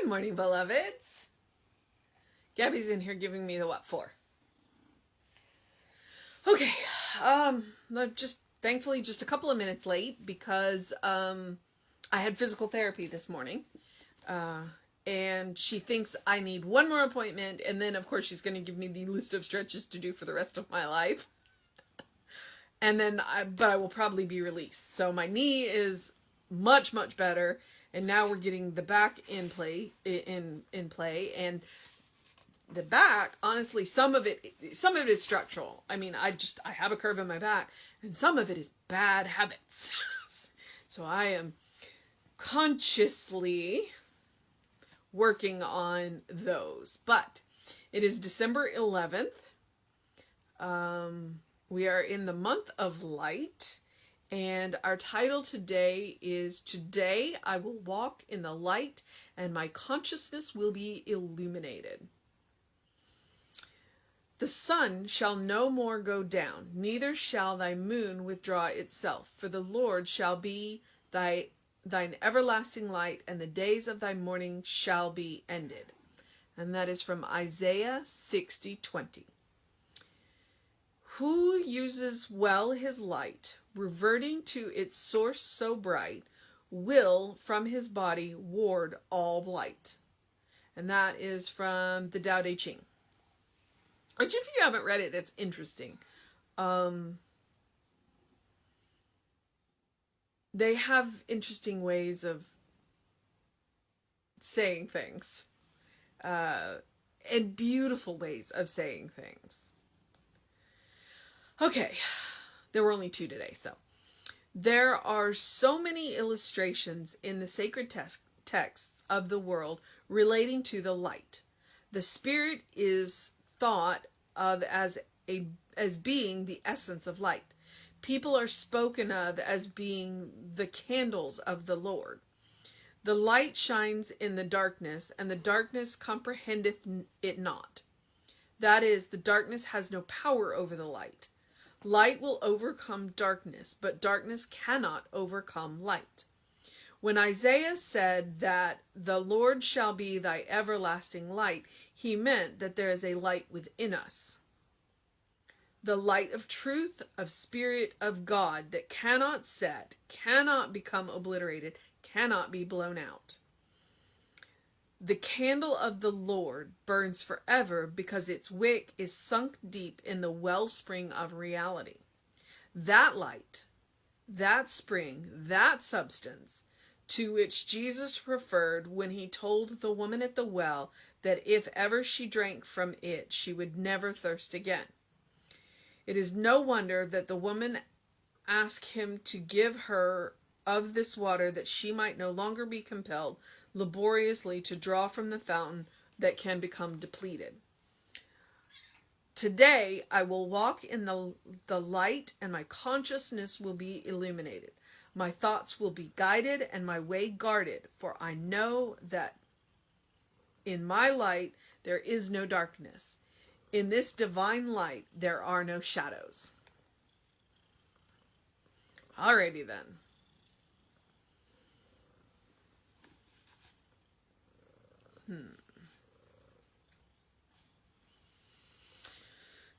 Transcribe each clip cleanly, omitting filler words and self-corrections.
Good morning, beloveds. Gabby's in here giving me the what for. Okay, I'm just thankfully just a couple of minutes late because I had physical therapy this morning. And she thinks I need one more appointment, and then of course she's going to give me the list of stretches to do for the rest of my life. And then but I will probably be released. So my knee is much better, and now we're getting the back in play, and the back, honestly, some of it is structural. I mean, I have a curve in my back, and some of it is bad habits. So I am consciously working on those. But it is December 11th. We are in the month of light, and our title today is Today I Will Walk in the Light and My Consciousness Will Be Illuminated. The sun shall no more go down, neither shall thy moon withdraw itself, for the Lord shall be thine everlasting light, and the days of thy mourning shall be ended. And that is from Isaiah 60:20. Who uses well his light, reverting to its source so bright, will from his body ward all blight. And that is from the Tao Te Ching. Which, if you haven't read it, it's interesting. They have interesting ways of saying things. And beautiful ways of saying things. Okay, there were only 2 today, so. There are so many illustrations in the sacred texts of the world relating to the light. The spirit is thought of as being the essence of light. People are spoken of as being the candles of the Lord. The light shines in the darkness, and the darkness comprehendeth it not. That is, the darkness has no power over the light. Light will overcome darkness, but darkness cannot overcome light. When Isaiah said that the Lord shall be thy everlasting light, he meant that there is a light within us. The light of truth, of spirit, of God that cannot set, cannot become obliterated, cannot be blown out. The candle of the Lord burns forever because its wick is sunk deep in the wellspring of reality. That light, that spring, that substance to which Jesus referred when he told the woman at the well that if ever she drank from it, she would never thirst again. It is no wonder that the woman asked him to give her of this water that she might no longer be compelled laboriously to draw from the fountain that can become depleted. Today I will walk in the light, and my consciousness will be illuminated. My thoughts will be guided and my way guarded, for I know that in my light there is no darkness. In this divine light there are no shadows. Alrighty then.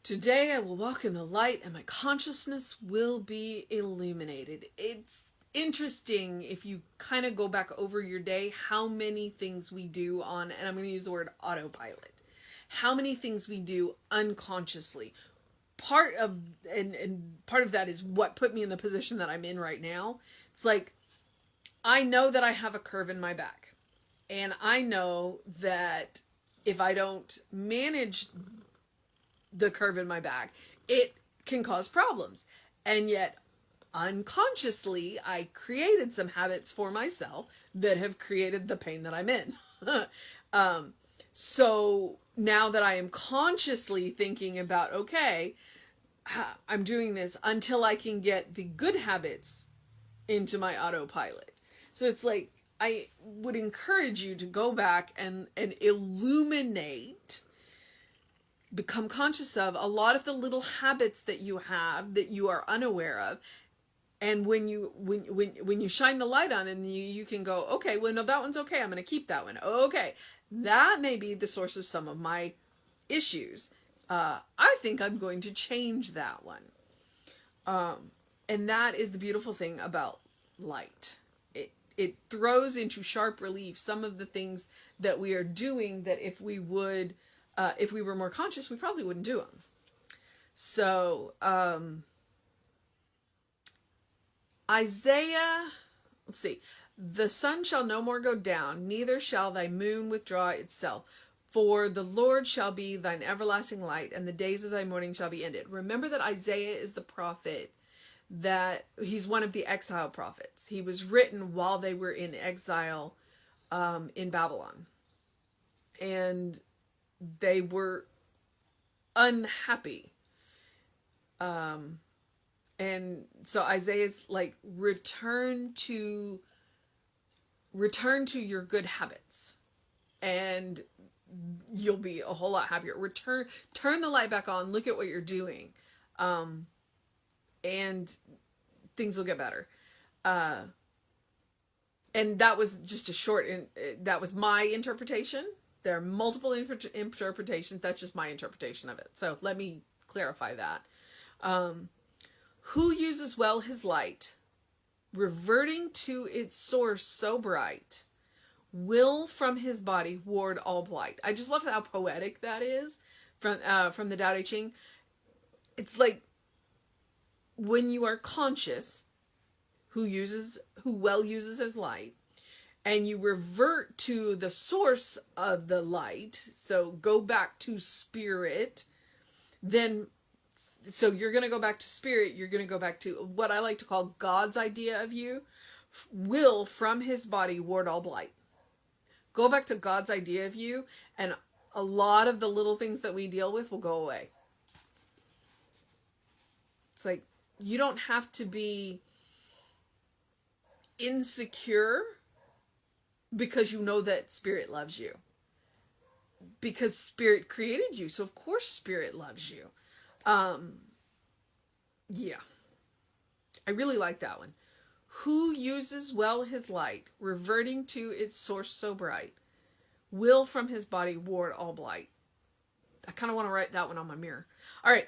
Today I will walk in the light and my consciousness will be illuminated. It's interesting if you kind of go back over your day, how many things we do on, and I'm going to use the word autopilot, how many things we do unconsciously. Part of that is what put me in the position that I'm in right now. It's like, I know that I have a curve in my back, and I know that if I don't manage the curve in my back, it can cause problems. And yet, unconsciously, I created some habits for myself that have created the pain that I'm in. So now that I am consciously thinking about, okay, I'm doing this until I can get the good habits into my autopilot. So it's like, I would encourage you to go back and illuminate, become conscious of a lot of the little habits that you have that you are unaware of, And when you shine the light on and you can go, okay, well, no, that one's okay. I'm going to keep that one. Okay. That may be the source of some of my issues. I think I'm going to change that one. And that is the beautiful thing about light. It throws into sharp relief some of the things that we are doing that if we were more conscious, we probably wouldn't do them. So, Isaiah, let's see. The sun shall no more go down, neither shall thy moon withdraw itself. For the Lord shall be thine everlasting light, and the days of thy mourning shall be ended. Remember that Isaiah is the prophet, that he's one of the exile prophets. He was written while they were in exile in Babylon. And they were unhappy. And so Isaiah's like, return to your good habits, and you'll be a whole lot happier. Turn the light back on, look at what you're doing, and things will get better. And that was just that was my interpretation. There are multiple interpretations. That's just my interpretation of it. So let me clarify that. Who uses well his light, reverting to its source so bright, will from his body ward all blight. I just love how poetic that is from the Tao Te Ching. It's like, when you are conscious, who well uses his light, and you revert to the source of the light, so go back to spirit, so you're going to go back to spirit, you're going to go back to what I like to call God's idea of you, will from his body ward all blight. Go back to God's idea of you, and a lot of the little things that we deal with will go away. It's like, you don't have to be insecure because you know that spirit loves you. Because spirit created you, so of course spirit loves you. Yeah. I really like that one. Who uses well his light, reverting to its source so bright, will from his body ward all blight. I kind of want to write that one on my mirror. All right.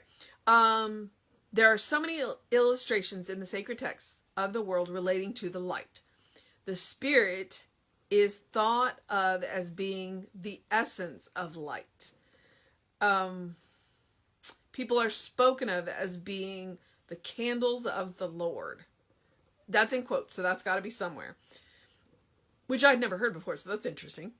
There are so many illustrations in the sacred texts of the world relating to the light. The spirit is thought of as being the essence of light. People are spoken of as being the candles of the Lord. That's in quotes, so that's got to be somewhere. Which I'd never heard before, so that's interesting.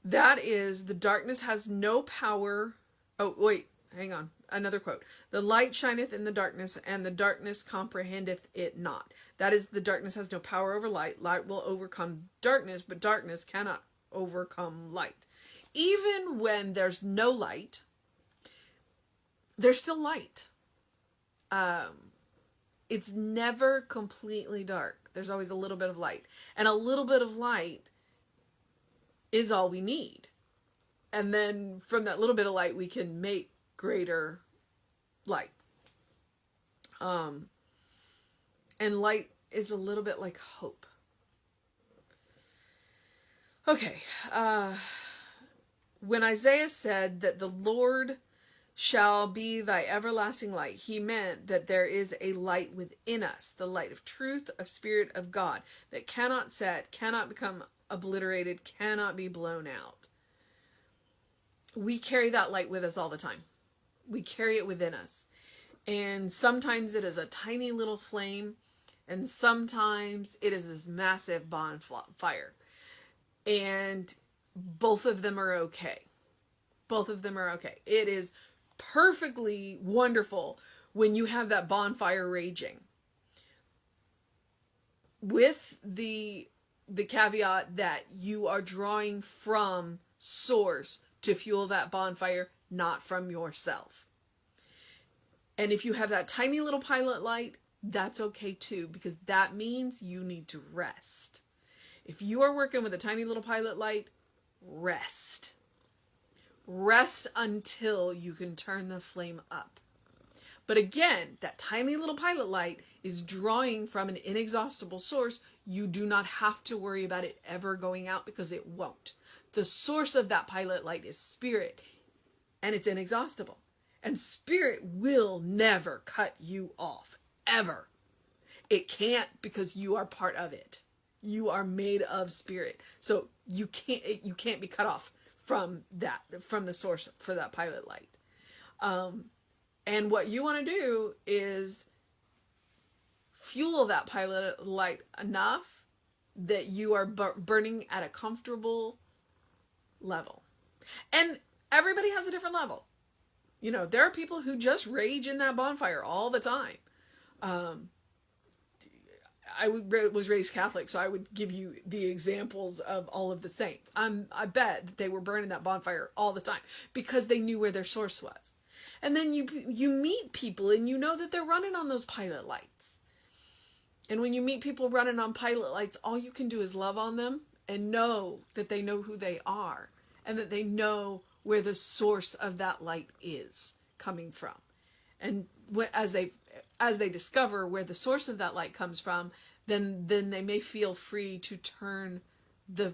That is, the darkness has no power. Oh, wait, hang on. Another quote. The light shineth in the darkness, and the darkness comprehendeth it not. That is, the darkness has no power over light. Light will overcome darkness, but darkness cannot overcome light. Even when there's no light, there's still light. It's never completely dark. There's always a little bit of light. And a little bit of light is all we need. And then from that little bit of light, we can make greater light. And light is a little bit like hope. Okay. When Isaiah said that the Lord shall be thy everlasting light, he meant that there is a light within us, the light of truth, of spirit, of God, that cannot set, cannot become obliterated, cannot be blown out. We carry that light with us all the time. We carry it within us. And sometimes it is a tiny little flame, and sometimes it is this massive bonfire. And both of them are okay. Both of them are okay. It is perfectly wonderful when you have that bonfire raging, with the caveat that you are drawing from source to fuel that bonfire, not from yourself. And if you have that tiny little pilot light, that's okay too, because that means you need to rest. If you are working with a tiny little pilot light, rest. Rest until you can turn the flame up. But again, that tiny little pilot light is drawing from an inexhaustible source, you do not have to worry about it ever going out, because it won't. The source of that pilot light is spirit, and it's inexhaustible. And spirit will never cut you off, ever. It can't, because you are part of it. You are made of spirit. So you can't be cut off from the source for that pilot light. And what you want to do is fuel that pilot light enough that you are burning at a comfortable level. And everybody has a different level. You know, there are people who just rage in that bonfire all the time. I was raised Catholic, so I would give you the examples of all of the saints. I bet that they were burning that bonfire all the time because they knew where their source was. And then you meet people and you know that they're running on those pilot lights. And when you meet people running on pilot lights, all you can do is love on them and know that they know who they are and that they know where the source of that light is coming from. And as they discover where the source of that light comes from, then they may feel free to turn the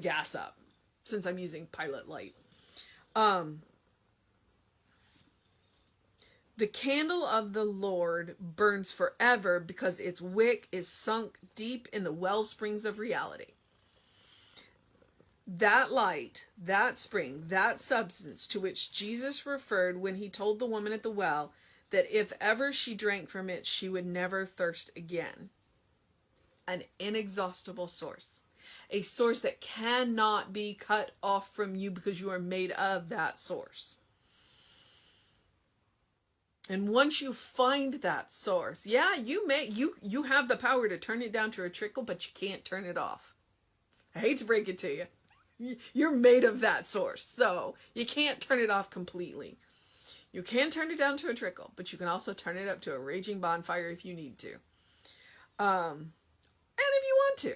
gas up, since I'm using pilot light. The candle of the Lord burns forever, because its wick is sunk deep in the well springs of reality. That light, that spring, that substance to which Jesus referred when he told the woman at the well that if ever she drank from it, she would never thirst again. An inexhaustible source. A source that cannot be cut off from you, because you are made of that source. And once you find that source, yeah, you have the power to turn it down to a trickle, but you can't turn it off. I hate to break it to you. You're made of that source, so you can't turn it off completely. You can turn it down to a trickle, but you can also turn it up to a raging bonfire if you need to. And if you want to.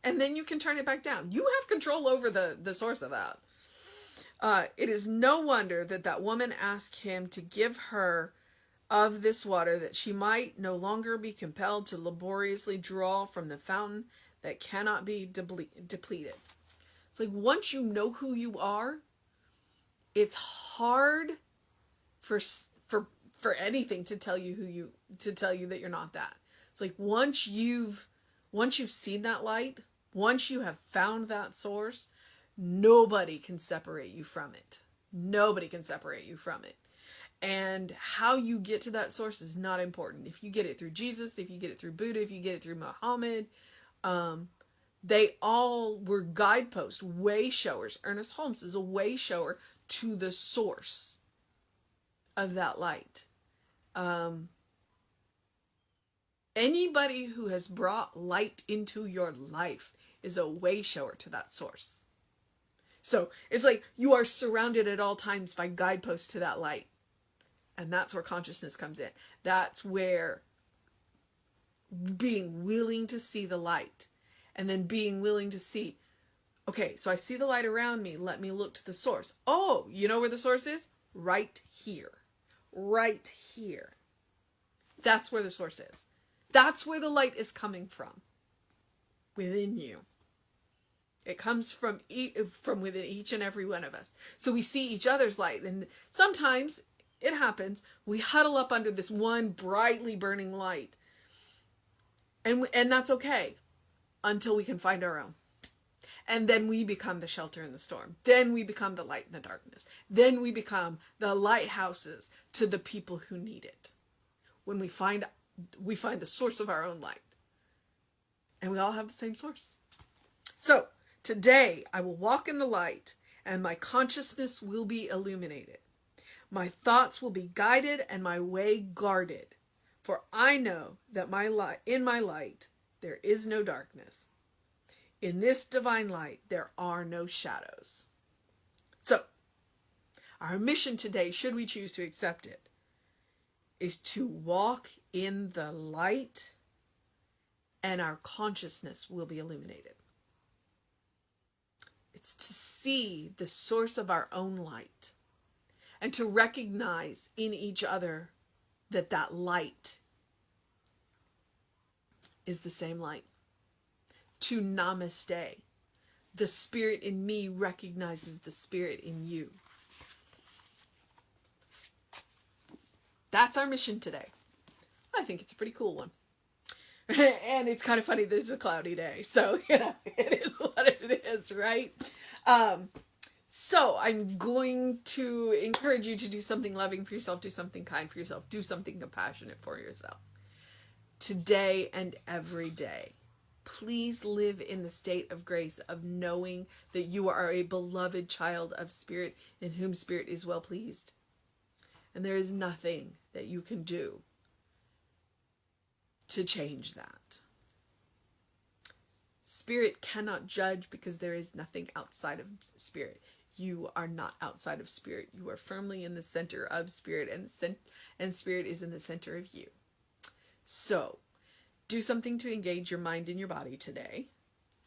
And then you can turn it back down. You have control over the source of that. It is no wonder that woman asked him to give her of this water, that she might no longer be compelled to laboriously draw from the fountain that cannot be depleted. It's like, once you know who you are, it's hard for anything to tell you that you're not that. It's like, once you've seen that light, once you have found that source, nobody can separate you from it. Nobody can separate you from it. And how you get to that source is not important. If you get it through Jesus, if you get it through Buddha, if you get it through Muhammad, they all were guideposts, way showers. Ernest Holmes is a way shower to the source of that light. Anybody who has brought light into your life is a way shower to that source. So it's like you are surrounded at all times by guideposts to that light. And that's where consciousness comes in. That's where being willing to see the light, and then being willing to see, okay, so I see the light around me. Let me look to the source. Oh, you know where the source is? Right here. Right here. That's where the source is. That's where the light is coming from. Within you. It comes from within each and every one of us. So we see each other's light. And sometimes it happens. We huddle up under this one brightly burning light. And that's okay. Until we can find our own. And then we become the shelter in the storm. Then we become the light in the darkness. Then we become the lighthouses to the people who need it. When we find the source of our own light. And we all have the same source. So, today I will walk in the light, and my consciousness will be illuminated. My thoughts will be guided and my way guarded. For I know that in my light there is no darkness. In this divine light, there are no shadows. So, our mission today, should we choose to accept it, is to walk in the light, and our consciousness will be illuminated. It's to see the source of our own light, and to recognize in each other that light is the same light. To namaste. The spirit in me recognizes the spirit in you. That's our mission today. I think it's a pretty cool one. And it's kind of funny that it's a cloudy day. So, it is what it is, right? So I'm going to encourage you to do something loving for yourself, do something kind for yourself, do something compassionate for yourself. Today and every day. Please live in the state of grace of knowing that you are a beloved child of Spirit in whom Spirit is well pleased. And there is nothing that you can do to change that. Spirit cannot judge because there is nothing outside of Spirit. You are not outside of Spirit. You are firmly in the center of Spirit, and Spirit is in the center of you. So, do something to engage your mind and your body today,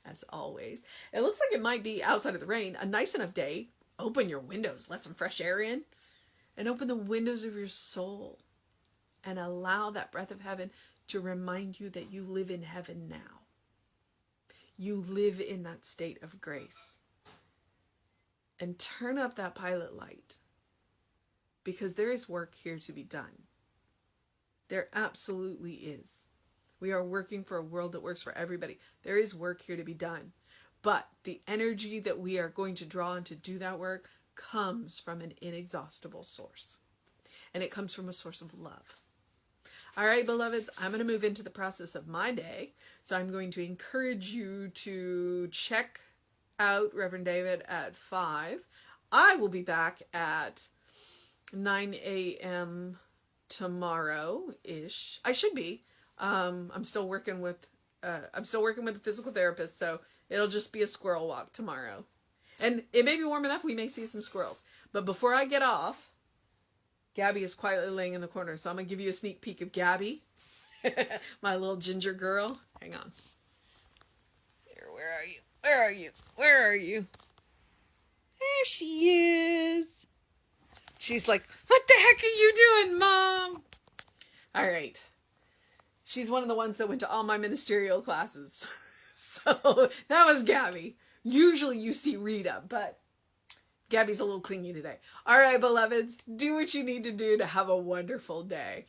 as always. It looks like it might be outside of the rain, a nice enough day. Open your windows, let some fresh air in, and open the windows of your soul, and allow that breath of heaven to remind you that you live in heaven now. You live in that state of grace. And turn up that pilot light, because there is work here to be done. There absolutely is. We are working for a world that works for everybody. There is work here to be done. But the energy that we are going to draw on to do that work comes from an inexhaustible source. And it comes from a source of love. All right, beloveds, I'm going to move into the process of my day. So I'm going to encourage you to check out Reverend David at 5. I will be back at 9 a.m. tomorrow-ish. I should be. I'm still working with a physical therapist, so it'll just be a squirrel walk tomorrow. And it may be warm enough, we may see some squirrels. But before I get off, Gabby is quietly laying in the corner, so I'm going to give you a sneak peek of Gabby, my little ginger girl. Hang on. Here, where are you? Where are you? Where are you? There she is. She's like, what the heck are you doing, Mom? All right. She's one of the ones that went to all my ministerial classes. So that was Gabby. Usually you see Rita, but Gabby's a little clingy today. All right, beloveds, do what you need to do to have a wonderful day.